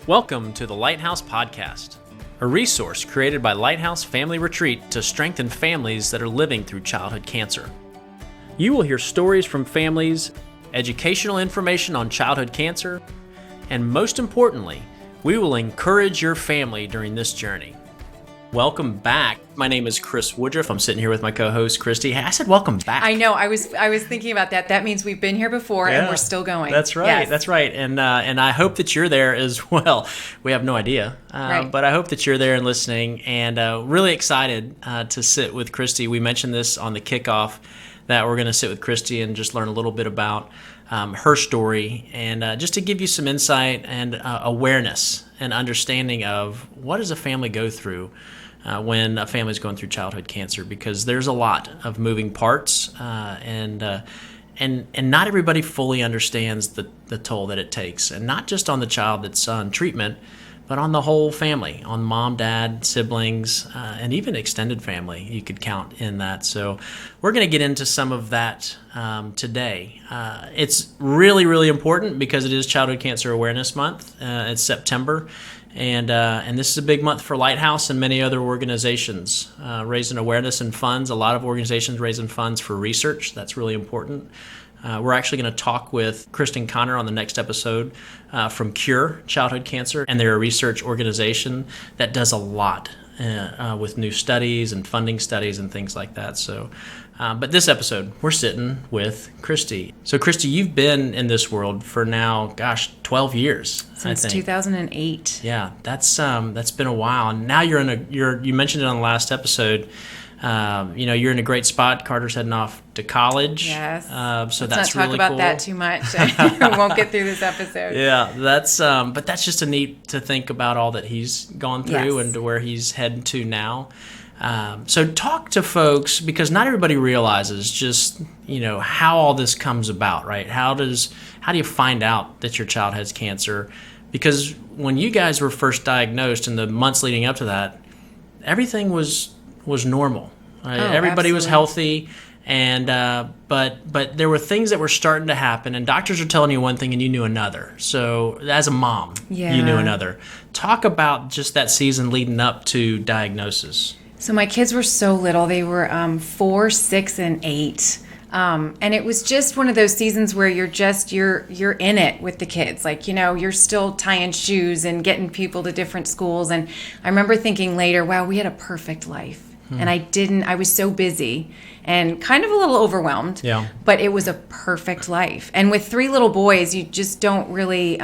Welcome to the Lighthouse Podcast, a resource created by Lighthouse Family Retreat to strengthen families that are living through childhood cancer. You will hear stories from families, educational information on childhood cancer, and most importantly, we will encourage your family during this journey. Welcome back. My name is Chris Woodruff. I'm sitting here with my co-host, Christy. I said welcome back. I know. I was thinking about that. That means we've been here before and we're still going. That's right. Yes. That's right. And I hope that you're there as well. We have no idea. Right. But I hope that you're there and listening, and really excited to sit with Christy. We mentioned this on the kickoff that we're going to sit with Christy and just learn a little bit about her story, and just to give you some insight and awareness and understanding of what does a family go through when a family is going through childhood cancer, because there's a lot of moving parts, and not everybody fully understands the toll that it takes, and not just on the child that's on treatment, but on the whole family, on mom, dad, siblings, and even extended family you could count in that. So we're going to get into some of that today. It's really, really important because it is Childhood Cancer Awareness Month. It's September, and this is a big month for Lighthouse and many other organizations raising awareness and funds. A lot of organizations raising funds for research. That's really important. We're actually going to talk with Kristen Connor on the next episode from Cure Childhood Cancer, and they're a research organization that does a lot with new studies and funding studies and things like that. So, but this episode, we're sitting with Christy. So, Christy, you've been in this world for now, 12 years. Since 2008. Yeah, that's been a while. And now you mentioned it on the last episode. You're in a great spot. Carter's heading off to college. Yes. So Let's that's really cool. Let's not talk about that too much. We won't get through this episode. Yeah, but that's just a neat to think about all that he's gone through and to where he's heading to now. So talk to folks, because not everybody realizes just, how all this comes about, right? How do you find out that your child has cancer? Because when you guys were first diagnosed in the months leading up to that, everything was normal. Right? Everybody was healthy, and but there were things that were starting to happen, and doctors are telling you one thing and you knew another. So as a mom, you knew another. Talk about just that season leading up to diagnosis. So my kids were so little. They were 4, 6, and 8. And it was just one of those seasons where you're in it with the kids. Like, you're still tying shoes and getting people to different schools. And I remember thinking later, wow, we had a perfect life. And I was so busy and kind of a little overwhelmed. Yeah. But it was a perfect life. And with 3 little boys, you just don't really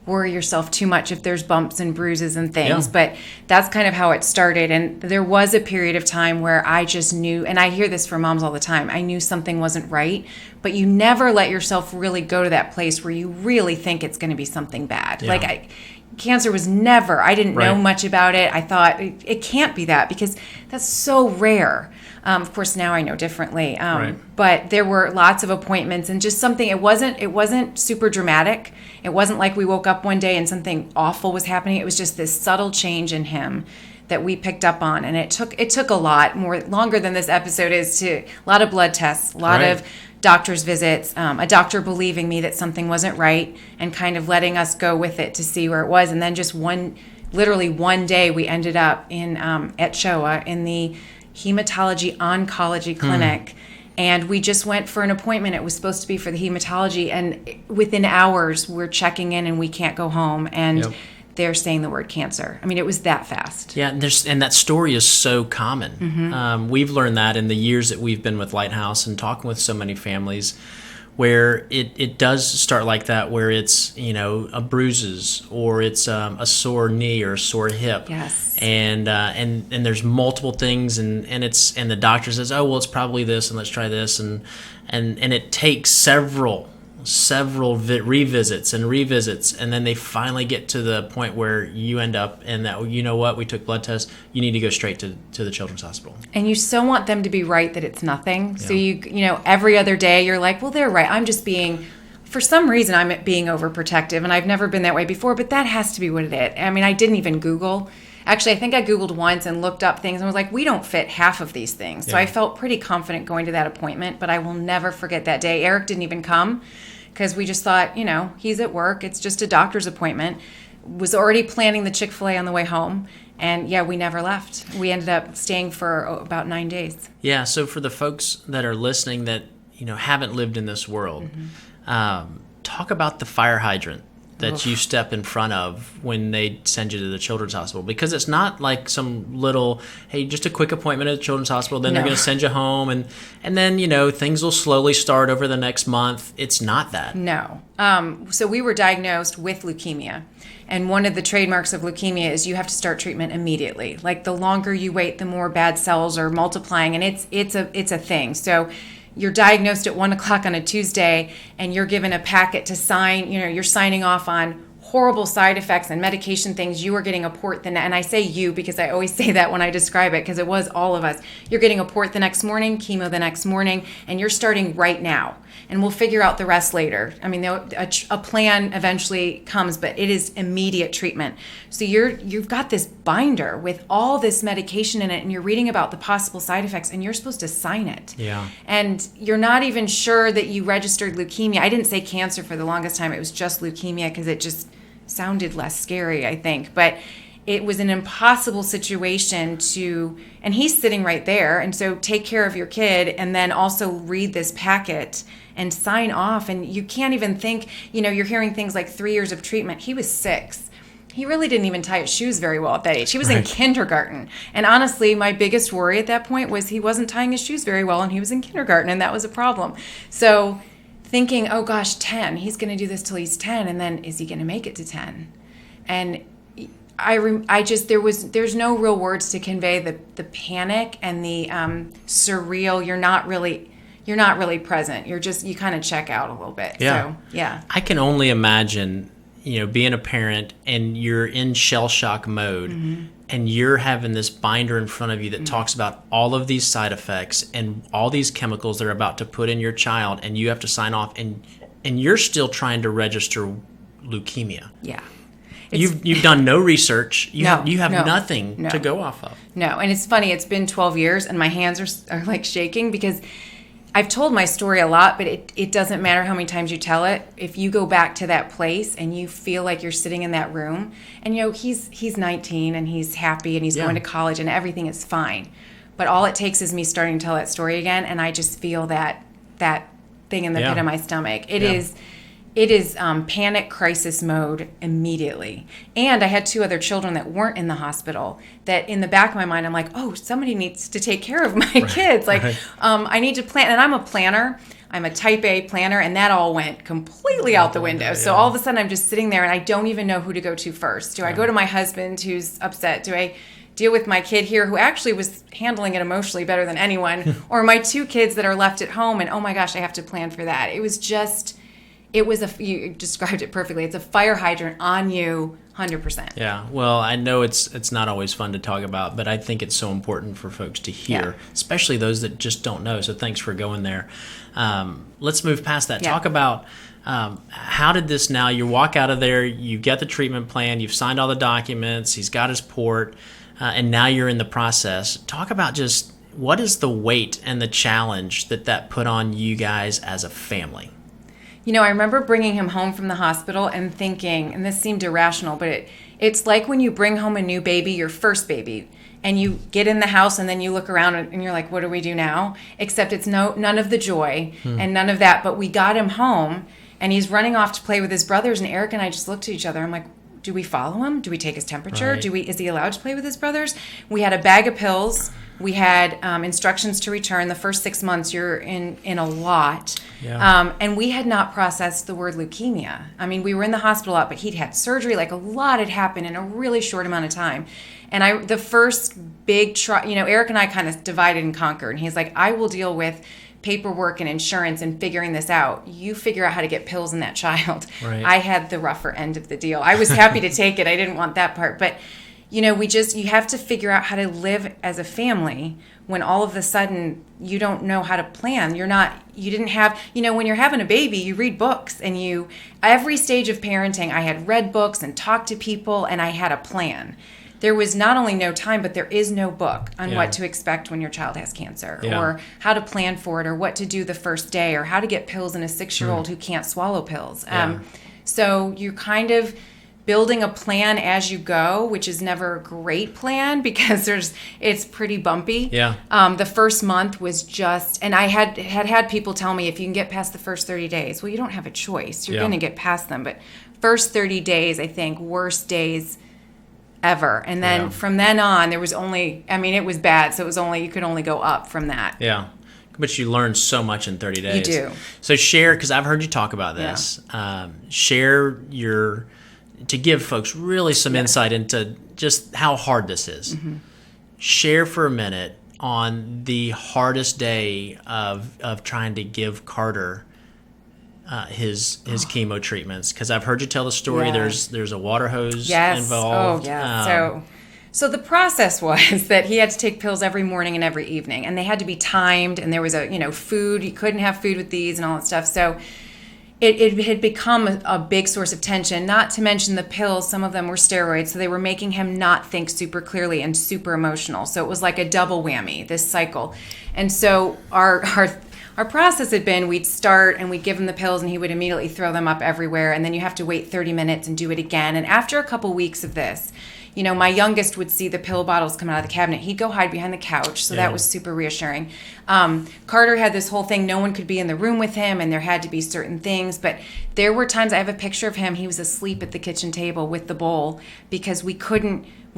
worry yourself too much if there's bumps and bruises and things. Yeah. But that's kind of how it started. And there was a period of time where I just knew, and I hear this from moms all the time, I knew something wasn't right. But you never let yourself really go to that place where you really think it's going to be something bad. Yeah. Cancer was never, I didn't know much about it. I thought it can't be that because that's so rare. Of course, now I know differently. But there were lots of appointments and just something, it wasn't super dramatic. It wasn't like we woke up one day and something awful was happening. It was just this subtle change in him that we picked up on. And it took a lot longer than this episode is, a lot of blood tests, a lot of doctor's visits, a doctor believing me that something wasn't right and kind of letting us go with it to see where it was. And then just literally one day we ended up at Showa in the hematology oncology clinic. And we just went for an appointment. It was supposed to be for the hematology. And within hours we're checking in and we can't go home. And they're saying the word cancer. I mean, it was that fast. Yeah, and that story is so common. Mm-hmm. We've learned that in the years that we've been with Lighthouse and talking with so many families, where it does start like that, where it's a bruises or it's a sore knee or a sore hip. Yes. And there's multiple things, and the doctor says, oh well, it's probably this, and let's try this, and it takes several revisits, and then they finally get to the point where you end up in that, we took blood tests, you need to go straight to the children's hospital. And you so want them to be right that it's nothing. So every other day you're like, well, they're right. For some reason I'm being overprotective, and I've never been that way before, but that has to be what it is. I mean, I didn't even Google. Actually, I think I Googled once and looked up things and was like, we don't fit half of these things. So I felt pretty confident going to that appointment, but I will never forget that day. Eric didn't even come because we just thought, he's at work. It's just a doctor's appointment. was already planning the Chick-fil-A on the way home. And yeah, we never left. We ended up staying for about 9 days. Yeah. So for the folks that are listening that, haven't lived in this world, talk about the fire hydrant that you step in front of when they send you to the children's hospital, because it's not like some little, hey, just a quick appointment at the children's hospital, then they're going to send you home, and then things will slowly start over the next month. It's not that. No. So we were diagnosed with leukemia, and one of the trademarks of leukemia is you have to start treatment immediately. Like the longer you wait, the more bad cells are multiplying, and it's a thing. So you're diagnosed at 1:00 on a Tuesday, and you're given a packet to sign. You're signing off on horrible side effects and medication things. You are getting a port and I say you because I always say that when I describe it, because it was all of us. You're getting a port the next morning, chemo the next morning, and you're starting right now. And we'll figure out the rest later. I mean, a plan eventually comes, but it is immediate treatment. So you've got this binder with all this medication in it, and you're reading about the possible side effects, and you're supposed to sign it. Yeah. And you're not even sure that you registered leukemia. I didn't say cancer for the longest time. It was just leukemia because it just sounded less scary, I think. But it was an impossible situation and he's sitting right there. And so take care of your kid and then also read this packet and sign off. And you can't even think, you're hearing things like 3 years of treatment. He was 6. He really didn't even tie his shoes very well at that age. He was in kindergarten. And honestly, my biggest worry at that point was he wasn't tying his shoes very well, and he was in kindergarten, and that was a problem. So thinking, oh gosh, 10, he's going to do this till he's 10, and then is he going to make it to 10? And there's no real words to convey the panic and the surreal. You're not really present. You kind of check out a little bit. Yeah. So, yeah. I can only imagine, being a parent and you're in shell shock mode, and you're having this binder in front of you that talks about all of these side effects and all these chemicals they're about to put in your child, and you have to sign off, and you're still trying to register leukemia. Yeah. You've done no research. You have nothing No. to go off of. No, and it's funny. It's been 12 years, and my hands are like shaking because I've told my story a lot, but it doesn't matter how many times you tell it. If you go back to that place and you feel like you're sitting in that room, and he's 19 and he's happy and he's going to college and everything is fine, but all it takes is me starting to tell that story again, and I just feel that thing in the pit of my stomach. It is panic crisis mode immediately. And I had 2 other children that weren't in the hospital that in the back of my mind, I'm like, oh, somebody needs to take care of my kids. I need to plan. And I'm a planner. I'm a type A planner. And that all went completely out the window. Yeah. So all of a sudden I'm just sitting there and I don't even know who to go to first. Do I go to my husband who's upset? Do I deal with my kid here who actually was handling it emotionally better than anyone? Or my 2 kids that are left at home and, oh my gosh, I have to plan for that. You described it perfectly. It's a fire hydrant on you 100%. Yeah. Well, I know it's not always fun to talk about, but I think it's so important for folks to hear, especially those that just don't know. So thanks for going there. Let's move past that. Talk about how did this now, you walk out of there, you get the treatment plan, you've signed all the documents, he's got his port, and now you're in the process. Talk about just what is the weight and the challenge that put on you guys as a family? I remember bringing him home from the hospital and thinking, and this seemed irrational, but it's like when you bring home a new baby, your first baby, and you get in the house and then you look around and you're like, what do we do now? Except it's none of the joy and none of that. But we got him home and he's running off to play with his brothers, and Eric and I just looked at each other. I'm like, do we follow him? Do we take his temperature? Right. Is he allowed to play with his brothers? We had a bag of pills. We had instructions to return. The first 6 months, you're in a lot. Yeah. And we had not processed the word leukemia. I mean, we were in the hospital a lot, but he'd had surgery. Like, a lot had happened in a really short amount of time. And the first big Eric and I kind of divided and conquered. And he's like, I will deal with paperwork and insurance and figuring this out. You figure out how to get pills in that child. Right. I had the rougher end of the deal. I was happy to take it. I didn't want that part. But you have to figure out how to live as a family when all of a sudden you don't know how to plan. You didn't have, when you're having a baby, you read books, and every stage of parenting, I had read books and talked to people, and I had a plan. There was not only no time, but there is no book on what to expect when your child has cancer, or how to plan for it, or what to do the first day, or how to get pills in a 6-year-old who can't swallow pills. So you're kind of building a plan as you go, which is never a great plan because it's pretty bumpy. Yeah. The first month was just, and I had people tell me, if you can get past the first 30 days, well, you don't have a choice. You're going to get past them. But first 30 days, I think, worst days ever. And then from then on, there was only, it was bad. So you could only go up from that. Yeah. But you learn so much in 30 days. You do. So share, because I've heard you talk about this, share to give folks really some insight into just how hard this is. Mm-hmm. Share for a minute on the hardest day of trying to give Carter his chemo treatments, because I've heard you tell the story. There's a water hose involved. Oh yeah. So the process was that he had to take pills every morning and every evening, and they had to be timed, and there was food. You couldn't have food with these and all that stuff. So it had become a big source of tension, not to mention the pills. Some of them were steroids, so they were making him not think super clearly and super emotional. So it was like a double whammy, this cycle. And so our process had been, we'd start and we'd give him the pills and he would immediately throw them up everywhere. And then you have to wait 30 minutes and do it again. And after a couple weeks of this, my youngest would see the pill bottles come out of the cabinet. He'd go hide behind the couch. So that was super reassuring. Carter had this whole thing. No one could be in the room with him, and there had to be certain things. But there were times, I have a picture of him. He was asleep at the kitchen table with the bowl because we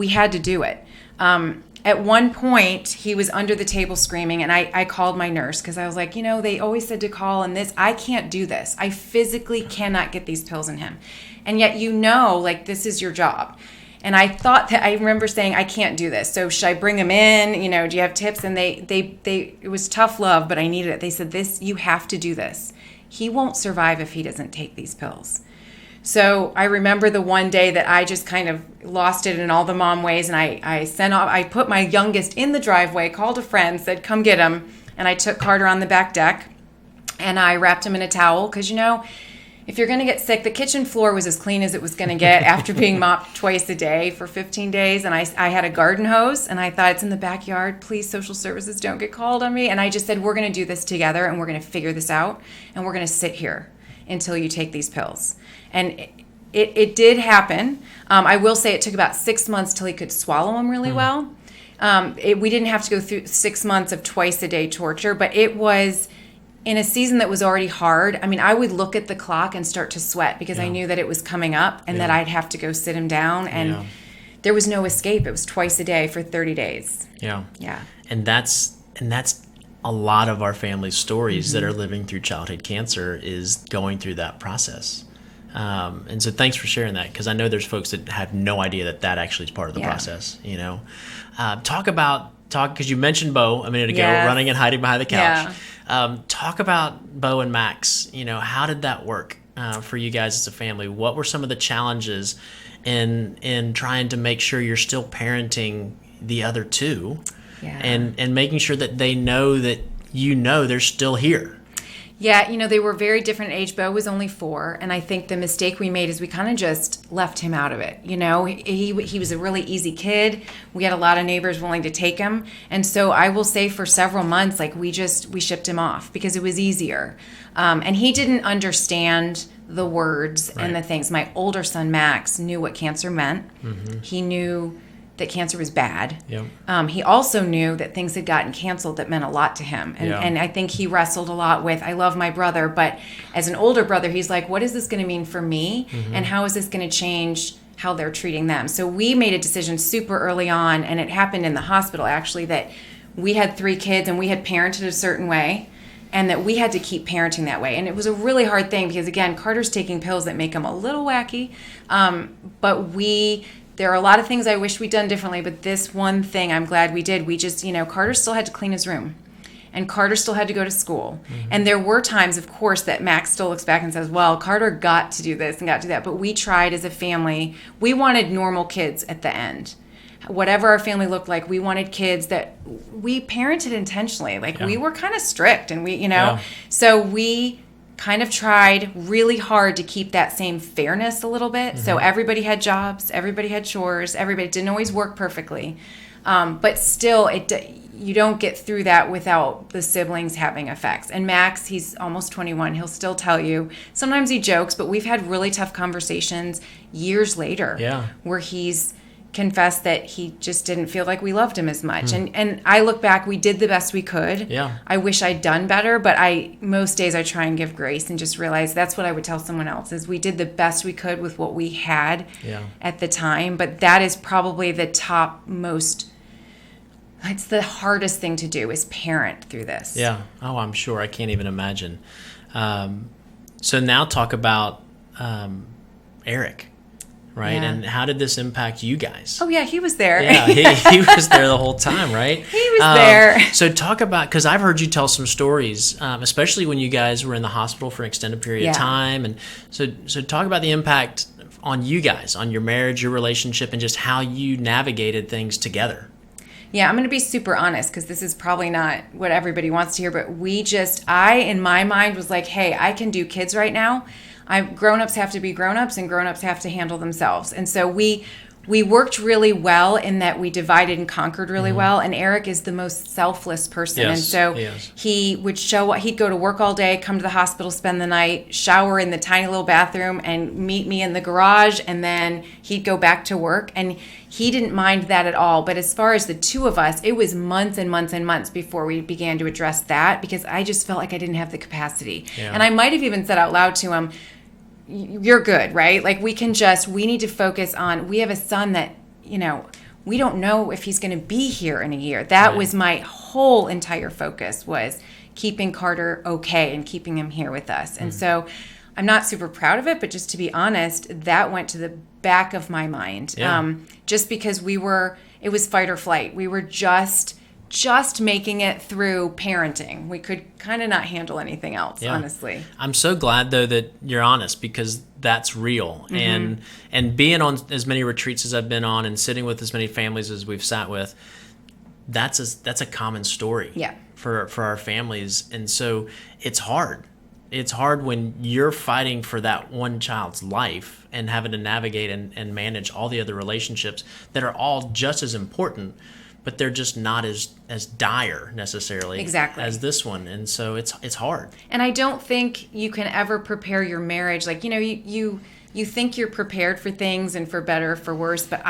had to do it. At one point, he was under the table screaming, and I called my nurse because I was like, they always said to call, and I can't do this. I physically cannot get these pills in him. And yet, this is your job. And I remember saying, I can't do this. So should I bring him in? Do you have tips? And it was tough love, but I needed it. They said, you have to do this. He won't survive if he doesn't take these pills. So I remember the one day that I just kind of lost it in all the mom ways. And I put my youngest in the driveway, called a friend, said, come get him. And I took Carter on the back deck and I wrapped him in a towel. Cause if you're going to get sick, the kitchen floor was as clean as it was going to get after being mopped twice a day for 15 days. And I had a garden hose, and I thought, it's in the backyard. Please, social services, don't get called on me. And I just said, we're going to do this together, and we're going to figure this out, and we're going to sit here until you take these pills. And it did happen. I will say it took about 6 months till he could swallow them really well. We didn't have to go through 6 months of twice-a-day torture, but it was in a season that was already hard. I would look at the clock and start to sweat because I knew that it was coming up and that I'd have to go sit him down. And there was no escape. It was twice a day for 30 days. Yeah. Yeah. And that's a lot of our family's stories that are living through childhood cancer, is going through that process. And so thanks for sharing that, because I know there's folks that have no idea that actually is part of the process. Because you mentioned Bo a minute ago, running and hiding behind the couch. Talk about Bo and Max. How did that work for you guys as a family? What were some of the challenges in trying to make sure you're still parenting the other two, and making sure that they know that they're still here? Yeah, they were very different age. Bo was only 4, and I think the mistake we made is we kind of just left him out of it. He was a really easy kid. We had a lot of neighbors willing to take him, and so I will say for several months, we shipped him off because it was easier, and he didn't understand the words and the things. My older son Max knew what cancer meant. Mm-hmm. He knew that cancer was bad. Yep. He also knew that things had gotten canceled that meant a lot to him. And I think he wrestled a lot with, I love my brother, but as an older brother, he's like, what is this going to mean for me? Mm-hmm. And how is this going to change how they're treating them? So we made a decision super early on, and it happened in the hospital actually, that we had 3 kids and we had parented a certain way, and that we had to keep parenting that way. And it was a really hard thing because, again, Carter's taking pills that make him a little wacky, but there are a lot of things I wish we'd done differently, but this one thing I'm glad we did. We just, Carter still had to clean his room, and Carter still had to go to school. Mm-hmm. And there were times, of course, that Max still looks back and says, well, Carter got to do this and got to do that. But we tried as a family. We wanted normal kids at the end. Whatever our family looked like, we wanted kids that we parented intentionally. We were kind of strict, and so we kind of tried really hard to keep that same fairness a little bit. Mm-hmm. So everybody had jobs, everybody had chores, everybody didn't always work perfectly. But still, you don't get through that without the siblings having effects. And Max, he's almost 21. He'll still tell you. Sometimes he jokes, but we've had really tough conversations years later where he's confessed that he just didn't feel like we loved him as much. And I look back, we did the best we could. Yeah. I wish I'd done better, but most days I try and give grace and just realize that's what I would tell someone else is we did the best we could with what we had at the time. But that is probably the it's the hardest thing to do is parent through this. Yeah. Oh, I'm sure. I can't even imagine. So now talk about Eric. Right. Yeah. And how did this impact you guys? Oh, yeah, he was there. Yeah, he was there the whole time, right? He was there. So talk about, because I've heard you tell some stories, especially when you guys were in the hospital for an extended period of time. And so talk about the impact on you guys, on your marriage, your relationship, and just how you navigated things together. Yeah, I'm going to be super honest because this is probably not what everybody wants to hear, but I, in my mind, was like, hey, I can do kids right now. Grown-ups have to be grown-ups and grown-ups have to handle themselves. And so we worked really well in that we divided and conquered really well. And Eric is the most selfless person. Yes, and so he would he'd go to work all day, come to the hospital, spend the night, shower in the tiny little bathroom and meet me in the garage. And then he'd go back to work. And he didn't mind that at all. But as far as the two of us, it was months and months and months before we began to address that because I just felt like I didn't have the capacity. Yeah. And I might have even said out loud to him, you're good, right? Like we need to focus on, we have a son that, we don't know if he's going to be here in a year. That was my whole entire focus was keeping Carter okay and keeping him here with us. And so I'm not super proud of it, but just to be honest, that went to the back of my mind. Just because it was fight or flight. We were just making it through parenting. We could kind of not handle anything else, honestly. I'm so glad, though, that you're honest because that's real. And being on as many retreats as I've been on and sitting with as many families as we've sat with, that's a common story for our families. And so it's hard. It's hard when you're fighting for that one child's life and having to navigate and manage all the other relationships that are all just as important, but they're just not as dire necessarily as this one. And so it's hard. And I don't think you can ever prepare your marriage. Like, you think you're prepared for things and for better or for worse, but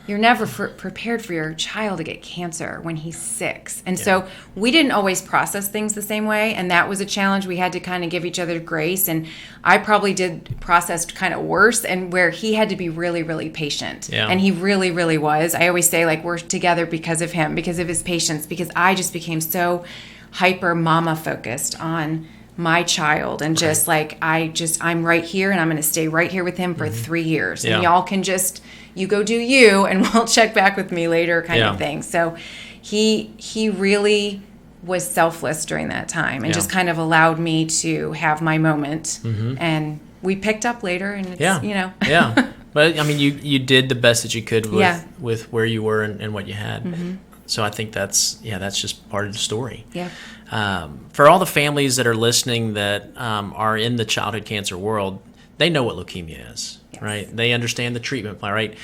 you're never prepared for your child to get cancer when he's 6. And so we didn't always process things the same way. And that was a challenge. We had to kind of give each other grace. And I probably did process kind of worse and where he had to be really, really patient. Yeah. And he really, really was. I always say, like, we're together because of him, because of his patience, because I just became so hyper mama focused on my child and just like, I'm right here and I'm going to stay right here with him for 3 years. And y'all can you go do you and we'll check back with me later kind of thing. So he really was selfless during that time and just kind of allowed me to have my moment. And we picked up later and it's, But I mean, you did the best that you could with where you were and what you had. So I think that's just part of the story. For all the families that are listening that are in the childhood cancer world, they know what leukemia is, right? They understand the treatment plan, right?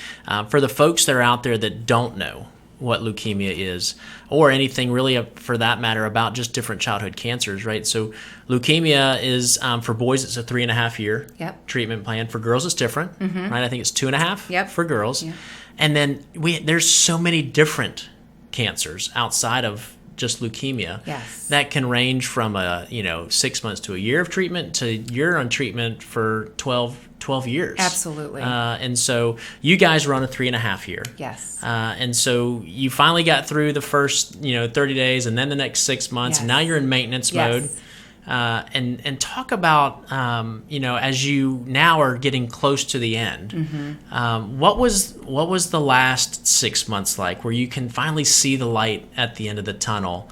For the folks that are out there that don't know what leukemia is, or anything really for that matter about just different childhood cancers, right? So leukemia is, for boys, it's a 3.5-year treatment plan. For girls, it's different, right? I think it's 2.5 for girls. And then there's so many different cancers outside of just leukemia that can range from 6 months to a year of treatment to you're on treatment for 12 years. Absolutely. And so you guys run a 3.5 year. And so you finally got through the first 30 days and then the next 6 months and now you're in maintenance mode. And talk about as you now are getting close to the end, what was the last 6 months like, where you can finally see the light at the end of the tunnel,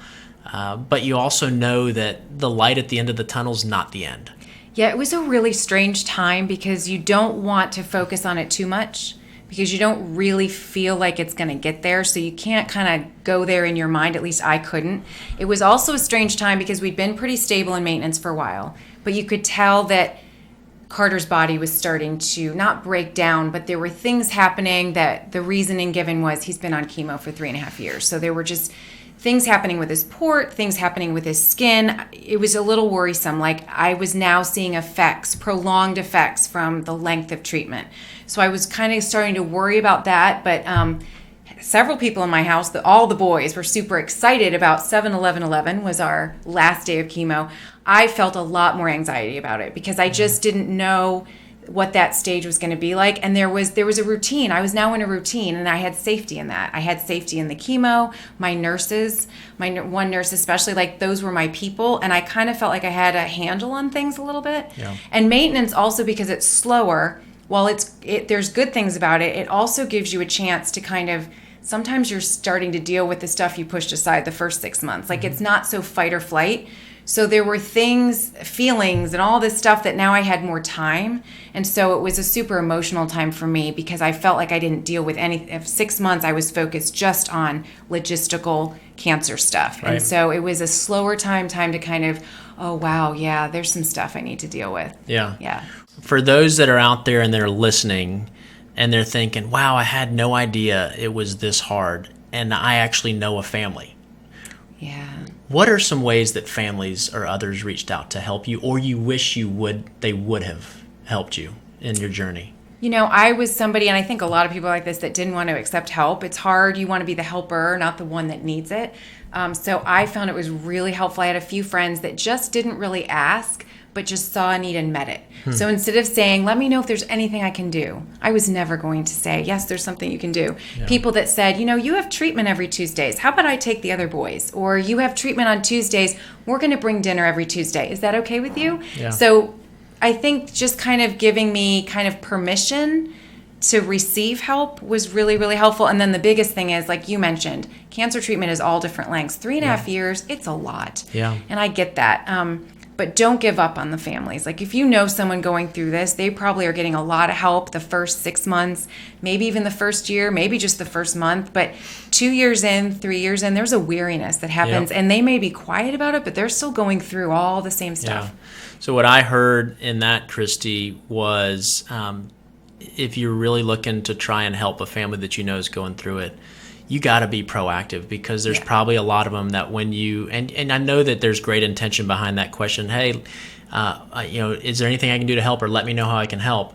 but you also know that the light at the end of the tunnel is not the end? Yeah, it was a really strange time because you don't want to focus on it too much, because you don't really feel like it's going to get there. So you can't kind of go there in your mind. At least I couldn't. It was also a strange time because we'd been pretty stable in maintenance for a while. But you could tell that Carter's body was starting to not break down, but there were things happening that the reasoning given was he's been on chemo for 3.5 years. So there were just things happening with his port, things happening with his skin. It was a little worrisome. Like I was now seeing effects, prolonged effects from the length of treatment. So I was kind of starting to worry about that. But several people in my house, all the boys were super excited about 7/11/11 was our last day of chemo. I felt a lot more anxiety about it because I just didn't know what that stage was going to be like. And there was a routine. I was now in a routine, and I had safety in that. I had safety in the chemo, my nurses, one nurse especially, like those were my people. And I kind of felt like I had a handle on things a little bit. Yeah. And maintenance also, because it's slower, while there's good things about it, it also gives you a chance to kind of, sometimes you're starting to deal with the stuff you pushed aside the first 6 months. Like it's not so fight or flight. So there were things, feelings, and all this stuff that now I had more time. And so it was a super emotional time for me because I felt like I didn't deal with any. 6 months, I was focused just on logistical cancer stuff. Right. And so it was a slower time to kind of, oh, wow, yeah, there's some stuff I need to deal with. Yeah. Yeah. For those that are out there and they're listening and they're thinking, wow, I had no idea it was this hard, and I actually know a family. Yeah. What are some ways that families or others reached out to help you, or you wish they would have helped you in your journey? You know, I was somebody, and I think a lot of people like this, that didn't want to accept help. It's hard. You want to be the helper, not the one that needs it. So I found it was really helpful. I had a few friends that just didn't really ask, but just saw a need and met it. So instead of saying, let me know if there's anything I can do, I was never going to say, yes, there's something you can do. Yeah. People that said, you know, you have treatment every Tuesdays. How about I take the other boys? Or you have treatment on Tuesdays. We're going to bring dinner every Tuesday. Is that okay with you? Yeah. So I think just kind of giving me kind of permission to receive help was really, really helpful. And then the biggest thing is, like you mentioned, cancer treatment is all different lengths. 3.5 years, it's a lot. Yeah. And I get that. But don't give up on the families. Like if you know someone going through this, they probably are getting a lot of help the first 6 months, maybe even the first year, maybe just the first month. But 2 years in, 3 years in, there's a weariness that happens. And they may be quiet about it, but they're still going through all the same stuff. Yeah. So what I heard in that, Christy, was if you're really looking to try and help a family that you know is going through it, you got to be proactive, because there's probably a lot of them that when you, and I know that there's great intention behind that question. Hey, you know, is there anything I can do to help, or let me know how I can help?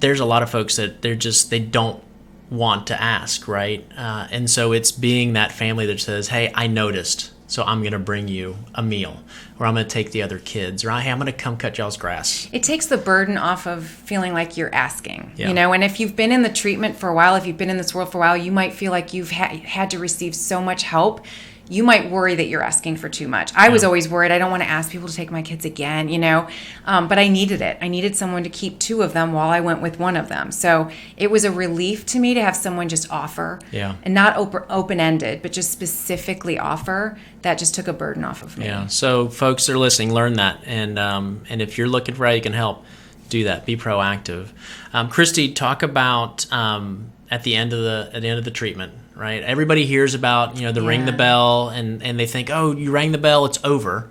There's a lot of folks that they don't want to ask, right? And so it's being that family that says, hey, I noticed, so I'm going to bring you a meal, or I'm going to take the other kids, or hey, I'm going to come cut y'all's grass. It takes the burden off of feeling like you're asking, Yeah. you know, and if you've been in the treatment for a while, if you've been in this world for a while, you might feel like you've had to receive so much help. You might worry that you're asking for too much. I was always worried. I don't want to ask people to take my kids again, you know, but I needed it. I needed someone to keep 2 of them while I went with 1 of them. So it was a relief to me to have someone just offer, and not open-ended, but just specifically offer. That just took a burden off of me. Yeah. So folks that are listening, learn that. And if you're looking for how you can help, do that. Be proactive. Christy, talk about at the end of the treatment. Right, everybody hears about, you know, the ring the bell, and they think, oh, you rang the bell, it's over,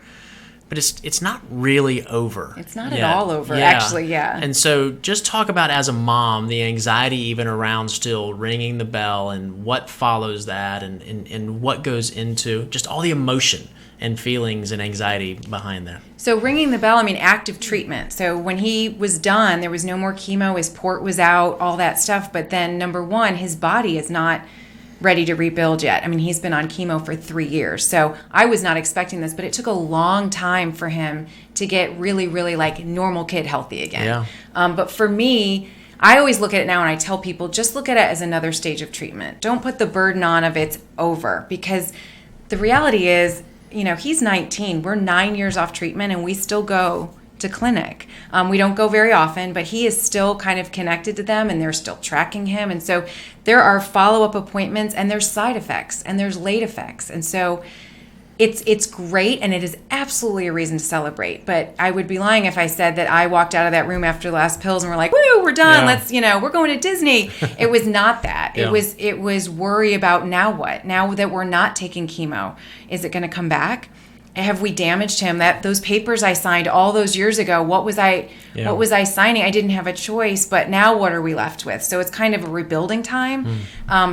but it's not really over. It's not at all over, actually. Yeah. And so just talk about, as a mom, the anxiety even around still ringing the bell, and what follows that, and what goes into just all the emotion and feelings and anxiety behind that. So ringing the bell, I mean, active treatment. So when he was done, there was no more chemo, his port was out, all that stuff. But then, number one, his body is not ready to rebuild yet. I mean, he's been on chemo for 3 years. So I was not expecting this, but it took a long time for him to get really, really like normal kid healthy again. Yeah. But for me, I always look at it now, and I tell people, just look at it as another stage of treatment. Don't put the burden on of it's over, because the reality is, you know, he's 19. We're 9 years off treatment, and we still go to clinic. We don't go very often, but he is still kind of connected to them, and they're still tracking him. And so there are follow-up appointments, and there's side effects, and there's late effects. And so it's great, and it is absolutely a reason to celebrate. But I would be lying if I said that I walked out of that room after the last pills and we're like, woo, we're done. Yeah. Let's, you know, we're going to Disney. It was not that. Yeah. It was worry about, now what? Now that we're not taking chemo, is it going to come back? have we damaged him? That those papers I signed all those years ago, what was I signing? I didn't have a choice, but now what are we left with? So it's kind of a rebuilding time.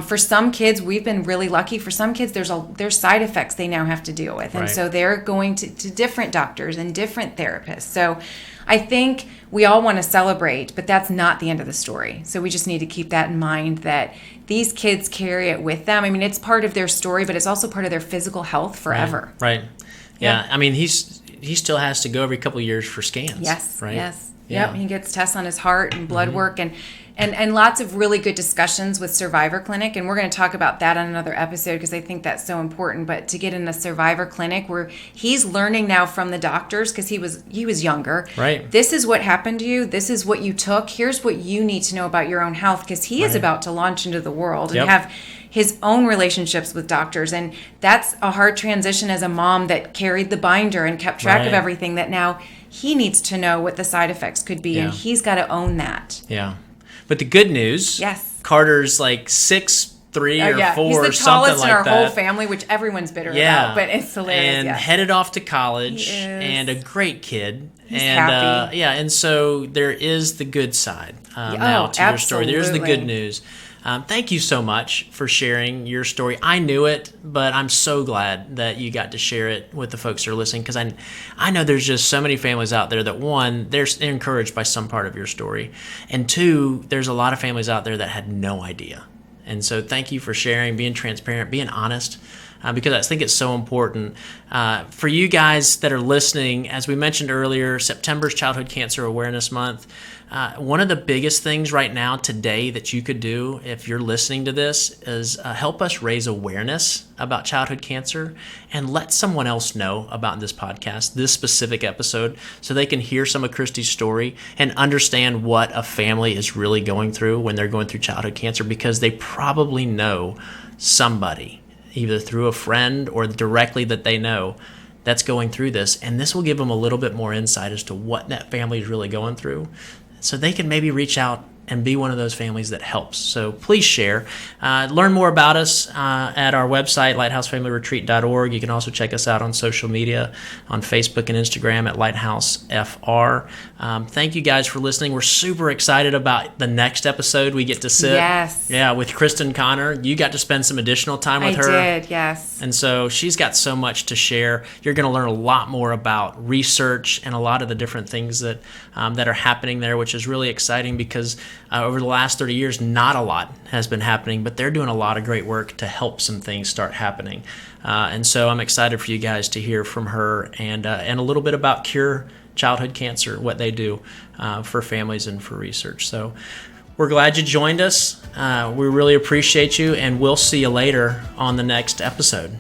For some kids, we've been really lucky. For some kids, there's side effects they now have to deal with. And so they're going to different doctors and different therapists. So I think we all want to celebrate, but that's not the end of the story. So we just need to keep that in mind, that these kids carry it with them. I mean, it's part of their story, but it's also part of their physical health forever. Right. Yeah. I mean, he still has to go every couple of years for scans. Yes. Right. Yes. Yeah. Yep. He gets tests on his heart and blood work and lots of really good discussions with Survivor Clinic. And we're going to talk about that on another episode because I think that's so important. But to get in a Survivor Clinic where he's learning now from the doctors, because he was younger. Right. This is what happened to you. This is what you took. Here's what you need to know about your own health, because he is about to launch into the world and have his own relationships with doctors. And that's a hard transition as a mom that carried the binder and kept track of everything, that now he needs to know what the side effects could be, and he's got to own that. Yeah. But the good news, Carter's like 6'3" or 4, he's the something tallest like in our that. whole family, which everyone's bitter about, but it's hilarious. And headed off to college, and a great kid. He's happy. And so there is the good side now to your story. There's the good news. Thank you so much for sharing your story. I knew it, but I'm so glad that you got to share it with the folks that are listening, because I know there's just so many families out there that, one, they're encouraged by some part of your story, and two, there's a lot of families out there that had no idea. And so thank you for sharing, being transparent, being honest, because I think it's so important. For you guys that are listening, as we mentioned earlier, September's Childhood Cancer Awareness Month. One of the biggest things right now today that you could do if you're listening to this is help us raise awareness about childhood cancer and let someone else know about this podcast, this specific episode, so they can hear some of Christy's story and understand what a family is really going through when they're going through childhood cancer, because they probably know somebody, either through a friend or directly that they know, that's going through this. And this will give them a little bit more insight as to what that family is really going through, so they can maybe reach out and be one of those families that helps. So please share. Learn more about us at our website, lighthousefamilyretreat.org. You can also check us out on social media, on Facebook and Instagram at LighthouseFR. Thank you guys for listening. We're super excited about the next episode. We get to sit with Kristen Connor. You got to spend some additional time with her. I did, yes. And so she's got so much to share. You're going to learn a lot more about research and a lot of the different things that are happening there, which is really exciting, because over the last 30 years, not a lot has been happening, but they're doing a lot of great work to help some things start happening. And so I'm excited for you guys to hear from her and a little bit about Cure Childhood Cancer, what they do for families and for research. So we're glad you joined us. We really appreciate you, and we'll see you later on the next episode.